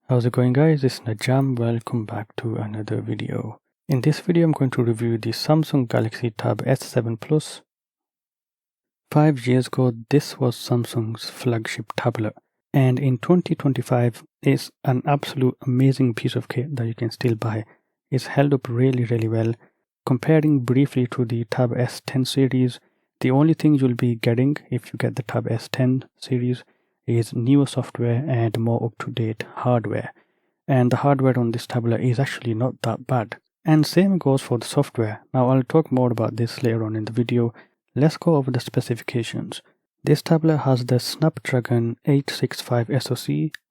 How's it going, guys? It's Najam. Welcome back to another video. In this video I'm going to review the Samsung Galaxy Tab S7 Plus. 5 years ago this was Samsung's flagship tablet, and in 2025 it's an absolute amazing piece of kit that you can still buy. It's held up really well. Comparing briefly to the Tab S10 series, the only thing you'll be getting if you get the Tab S10 series is newer software and more up-to-date hardware. And the hardware on this tablet is actually not that bad. And same goes for the software. Now I'll talk more about this later on in the video. Let's go over the specifications. This tablet has the Snapdragon 865 SoC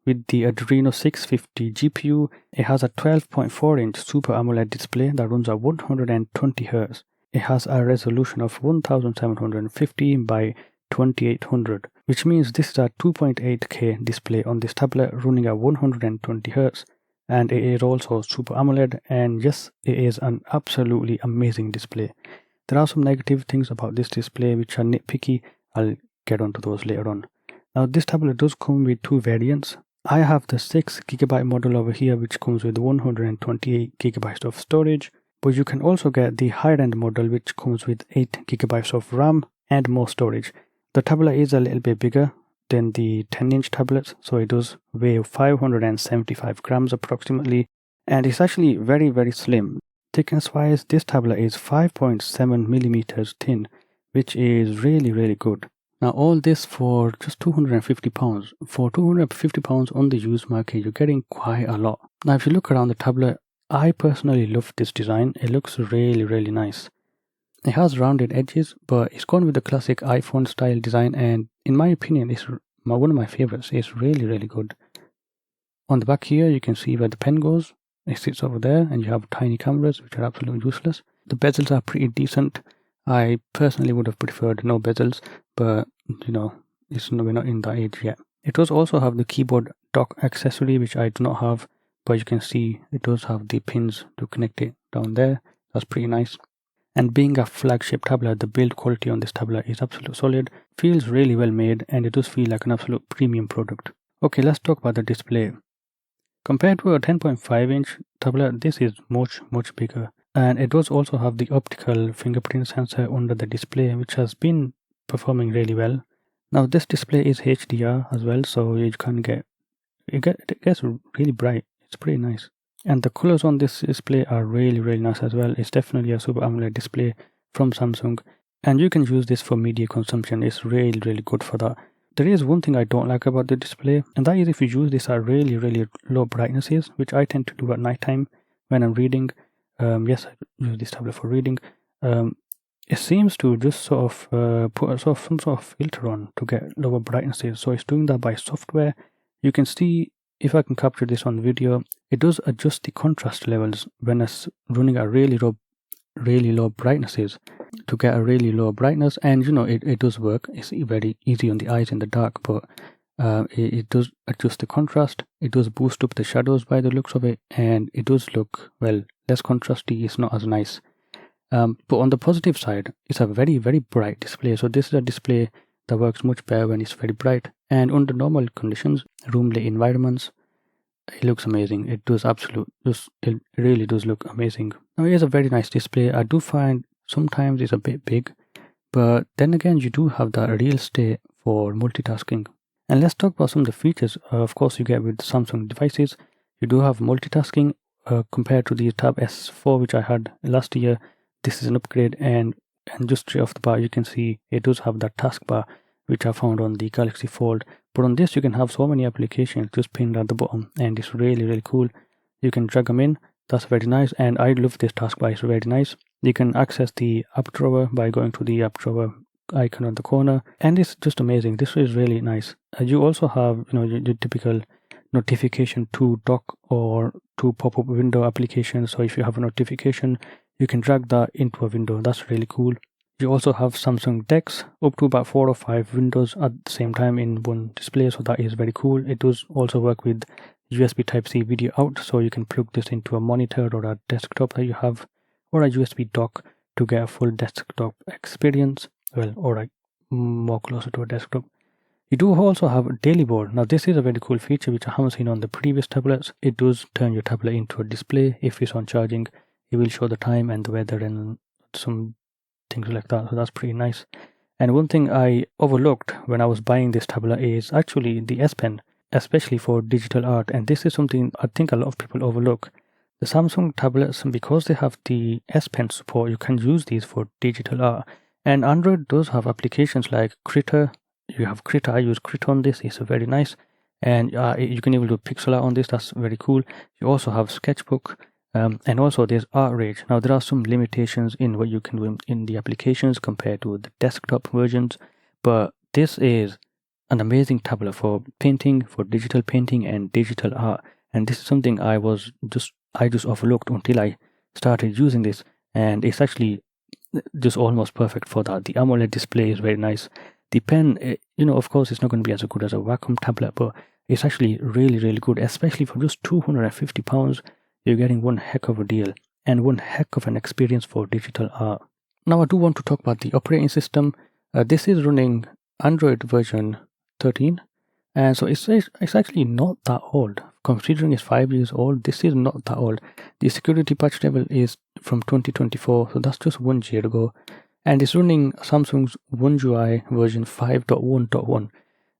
with the Adreno 650 GPU. It has a 12.4-inch Super AMOLED display that runs at 120Hz. It has a resolution of 1750 by 2800, which means this is a 2.8K display on this tablet running at 120Hz, and it is also Super AMOLED, and yes, it is an absolutely amazing display. There are some negative things about this display which are nitpicky. I'll get onto those later on. Now this tablet does come with two variants. I have the 6GB model over here, which comes with 128GB of storage, but you can also get the higher end model which comes with 8GB of RAM and more storage. The tablet is a little bit bigger than the 10-inch tablets, so it does weigh 575 grams approximately, and it's actually very slim. Thickness wise, this tablet is 5.7 millimeters thin, which is really good. Now all this for just £250. For £250 on the used market, you're getting quite a lot. Now if you look around the tablet, I personally love this design. It looks really nice. It has rounded edges, but it's gone with the classic iPhone style design, and in my opinion it's one of my favorites. It's really good. On the back here you can see where the pen goes. It sits over there, and you have tiny cameras which are absolutely useless. The bezels are pretty decent. I personally would have preferred no bezels, but you know, we're not in that age yet. It does also have the keyboard dock accessory, which I do not have, but you can see it does have the pins to connect it down there. That's pretty nice. And being a flagship tablet, the build quality on this tablet is absolutely solid, feels really well made, and it does feel like an absolute premium product. Okay, let's talk about the display. Compared to a 10.5-inch tablet, this is much bigger. And it does also have the optical fingerprint sensor under the display, which has been performing really well. Now this display is HDR as well, so you can it gets really bright. It's pretty nice. And the colors on this display are really nice as well. It's definitely a Super AMOLED display from Samsung, and you can use this for media consumption. It's really good for that. There is one thing I don't like about the display, and that is if you use this at really low brightnesses, which I tend to do at night time when I'm reading. Yes, I use this tablet for reading. It seems to just sort of put some sort of filter on to get lower brightnesses. So it's doing that by software. You can see, if I can capture this on video, it does adjust the contrast levels when it's running at really low brightnesses to get a really low brightness, and you know, it does work. It's very easy on the eyes in the dark, but it does adjust the contrast. It does boost up the shadows by the looks of it, and it does look, well, less contrasty. It's not as nice. But on the positive side, it's a very bright display. So this is a display that works much better when it's very bright, and under normal conditions, room lit environments, it looks amazing. It does it really does look amazing. Now it is a very nice display. I do find sometimes it's a bit big, but then again you do have that real estate for multitasking. And let's talk about some of the features of course you get with Samsung devices. You do have multitasking compared to the Tab S4 which I had last year. This is an upgrade, and just straight off the bat you can see it does have that taskbar which I found on the Galaxy Fold. But on this you can have so many applications just pinned at the bottom, and it's really cool. You can drag them in. That's very nice, and I love this taskbar. It's very nice. You can access the app drawer by going to the app drawer icon on the corner, and it's just amazing. This is really nice. You also have, you know, the typical notification to dock or to pop-up window applications. So if you have a notification, you can drag that into a window. That's really cool. You also have Samsung decks, up to about 4 or 5 windows at the same time in one display, so that is very cool. It does also work with USB Type-C video out, so you can plug this into a monitor or a desktop that you have, or a USB dock to get a full desktop experience, well, or more closer to a desktop. You do also have a daily mode. Now this is a very cool feature which I haven't seen on the previous tablets. It does turn your tablet into a display. If it's on charging, it will show the time and the weather and some things like that. So that's pretty nice. And one thing I overlooked when I was buying this tablet is actually the S Pen, especially for digital art. And this is something I think a lot of people overlook. The Samsung tablets, because they have the S Pen support, you can use these for digital art. And Android does have applications like Critter. You have Critter. I use Critter on this. It's very nice. And you can even do pixel art on this. That's very cool. You also have Sketchbook. And also there's Art Rage. Now there are some limitations in what you can do in the applications compared to the desktop versions. But this is an amazing tablet for painting, for digital painting and digital art. And this is something I just overlooked until I started using this. And it's actually just almost perfect for that. The AMOLED display is very nice. The pen, of course, it's not going to be as good as a Wacom tablet, but it's actually really, really good, especially for just £250. You're getting one heck of a deal and one heck of an experience for digital art. Now, I do want to talk about the operating system. This is running Android version 13, and so it's actually not that old. Considering it's 5 years old, this is not that old. The security patch level is from 2024, so that's just 1 year ago. And it's running Samsung's One UI version 5.1.1.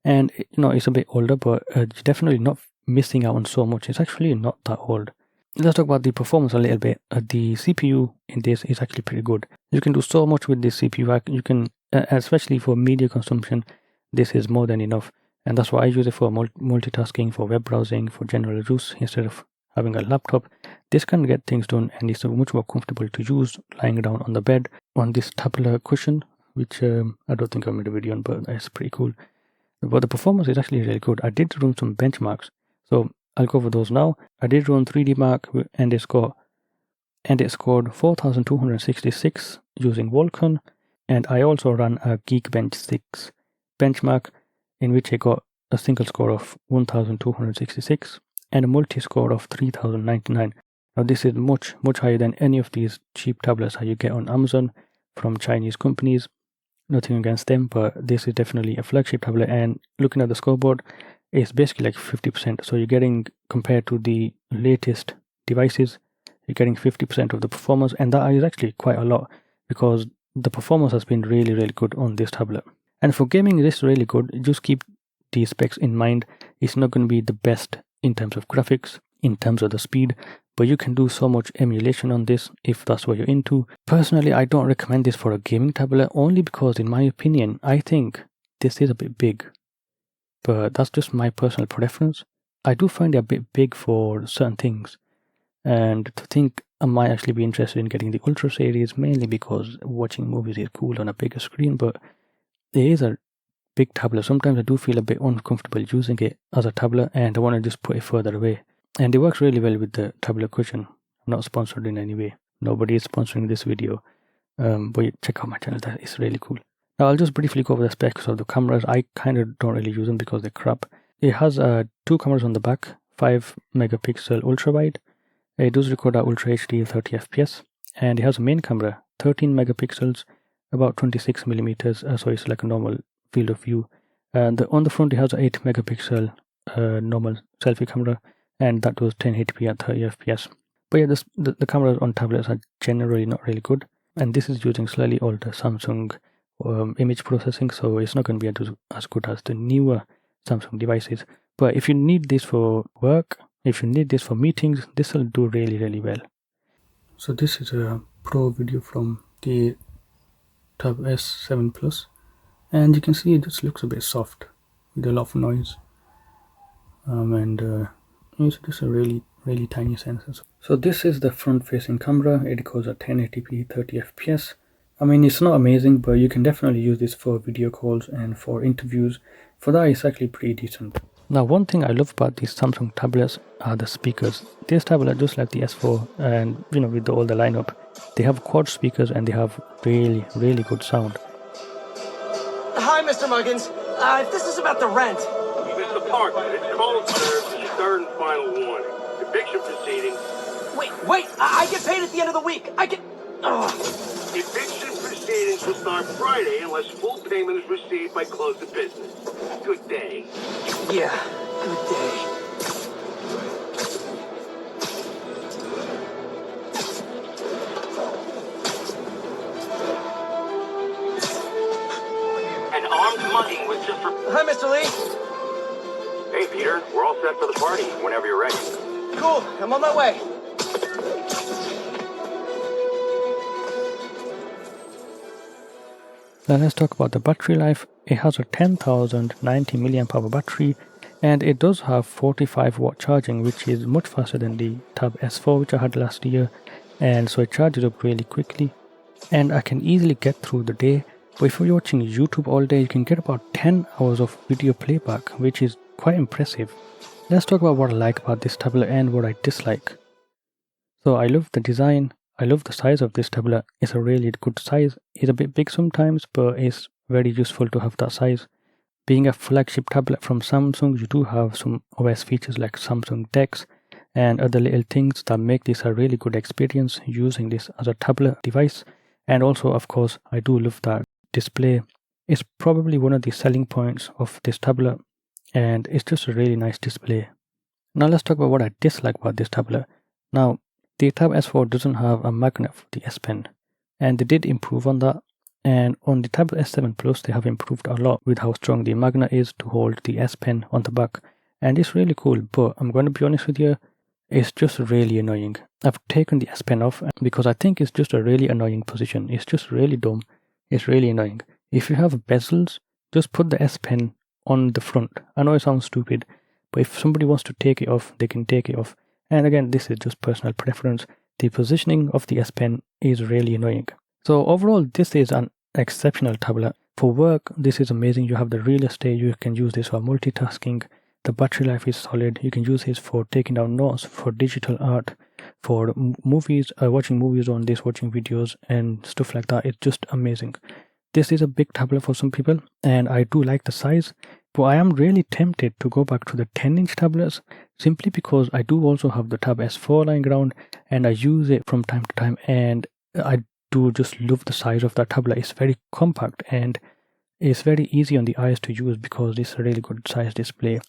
And it's a bit older, but definitely not missing out on so much. It's actually not that old. Let's talk about the performance a little bit. The CPU in this is actually pretty good. You can do so much with this CPU. You can, especially for media consumption, this is more than enough. And that's why I use it for multitasking, for web browsing, for general use instead of having a laptop. This can get things done, and it's much more comfortable to use lying down on the bed on this tabular cushion, which I don't think I made a video on, but it's pretty cool. But the performance is actually really good. I did run some benchmarks, so I'll go over those now. I did run 3D Mark, and it scored 4,266 using Vulkan, and I also ran a Geekbench 6 benchmark in which I got a single score of 1,266 and a multi-score of 3,099. Now this is much higher than any of these cheap tablets that you get on Amazon from Chinese companies. Nothing against them, but this is definitely a flagship tablet, and looking at the scoreboard, it's basically like 50%. So you're getting, compared to the latest devices, you're getting 50% of the performance, and that is actually quite a lot because the performance has been really, really good on this tablet. And for gaming, this is really good. Just keep the specs in mind. It's not going to be the best in terms of graphics, in terms of the speed, but you can do so much emulation on this if that's what you're into. Personally, I don't recommend this for a gaming tablet only because, in my opinion, I think this is a bit big. But that's just my personal preference. I do find it a bit big for certain things. And to think I might actually be interested in getting the Ultra series, mainly because watching movies is cool on a bigger screen, but it is a big tablet. Sometimes I do feel a bit uncomfortable using it as a tablet, and I want to just put it further away. And it works really well with the tablet cushion. I'm not sponsored in any way. Nobody is sponsoring this video. But check out my channel. That is really cool. Now I'll just briefly go over the specs of the cameras. I kind of don't really use them because they're crap. It has 2 cameras on the back, 5 megapixel ultra wide. It does record at Ultra HD 30 FPS, and it has a main camera, 13 megapixels, about 26 millimeters. So it's like a normal field of view. And on the front, it has an 8 megapixel normal selfie camera, and that does 1080p at 30 FPS. But yeah, the cameras on tablets are generally not really good, and this is using slightly older Samsung image processing, so it's not going to be as good as the newer Samsung devices. But if you need this for work, if you need this for meetings, this will do really, really well. So this is a pro video from the Tab S10 Plus, and you can see it just looks a bit soft with a lot of noise. It's just a really, really tiny sensor. So this is the front-facing camera. It goes at 1080p 30 FPS. I mean, it's not amazing, but you can definitely use this for video calls and for interviews. For that, it's actually pretty decent. Now, one thing I love about these Samsung tablets are the speakers. This tablet, just like the S4, and with all the lineup, they have quad speakers and they have really, really good sound. Hi, Mr. Muggins. If this is about the rent. Mr. Parker, it's called served the third and final warning. Eviction proceedings. Wait, I get paid at the end of the week. I get... Ugh. Eviction proceedings will start Friday unless full payment is received by close of business. Good day. Yeah, good day. An armed mugging was just for... Hi, Mr. Lee. Hey, Peter. We're all set for the party whenever you're ready. Cool, I'm on my way. Now let's talk about the battery life. It has a 10,090 milliamp hour battery, and it does have 45 watt charging, which is much faster than the Tab S4 which I had last year, and so it charges up really quickly, and I can easily get through the day. But if you're watching YouTube all day, you can get about 10 hours of video playback, which is quite impressive. Let's talk about what I like about this tablet and what I dislike. So I love the design. I love the size of this tablet. It's a really good size. It's a bit big sometimes, but it's very useful to have that size. Being a flagship tablet from Samsung, you do have some OS features like Samsung Dex and other little things that make this a really good experience using this as a tablet device. And also, of course, I do love that display. It's probably one of the selling points of this tablet, and it's just a really nice display. Now let's talk about what I dislike about this tablet. Now, the Tab S4 doesn't have a magnet for the S Pen, and they did improve on that. And on the Tab S7 Plus, they have improved a lot with how strong the magnet is to hold the S Pen on the back, and it's really cool. But I'm going to be honest with you, it's just really annoying. I've taken the S Pen off because I think it's just a really annoying position. It's just really dumb. It's really annoying. If you have bezels, just put the S Pen on the front. I know it sounds stupid, but if somebody wants to take it off, they can take it off. And again, this is just personal preference. The positioning of the S Pen is really annoying. So overall, this is an exceptional tablet. For work, this is amazing. You have the real estate. You can use this for multitasking. The battery life is solid. You can use this for taking down notes, for digital art, for movies, watching movies on this, watching videos and stuff like that. It's just amazing. This is a big tablet for some people, and I do like the size. But I am really tempted to go back to the 10-inch tablets simply because I do also have the Tab S4 lying around and I use it from time to time, and I do just love the size of that tablet. It's very compact and it's very easy on the eyes to use because it's a really good size display.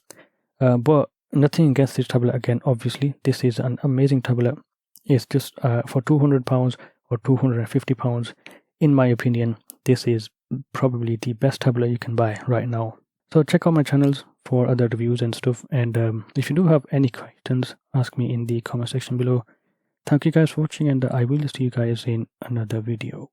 But nothing against this tablet again, obviously. This is an amazing tablet. It's just for £200 or £250, in my opinion, this is probably the best tablet you can buy right now. So check out my channels for other reviews and stuff, and if you do have any questions, ask me in the comment section below. Thank you guys for watching, and I will see you guys in another video.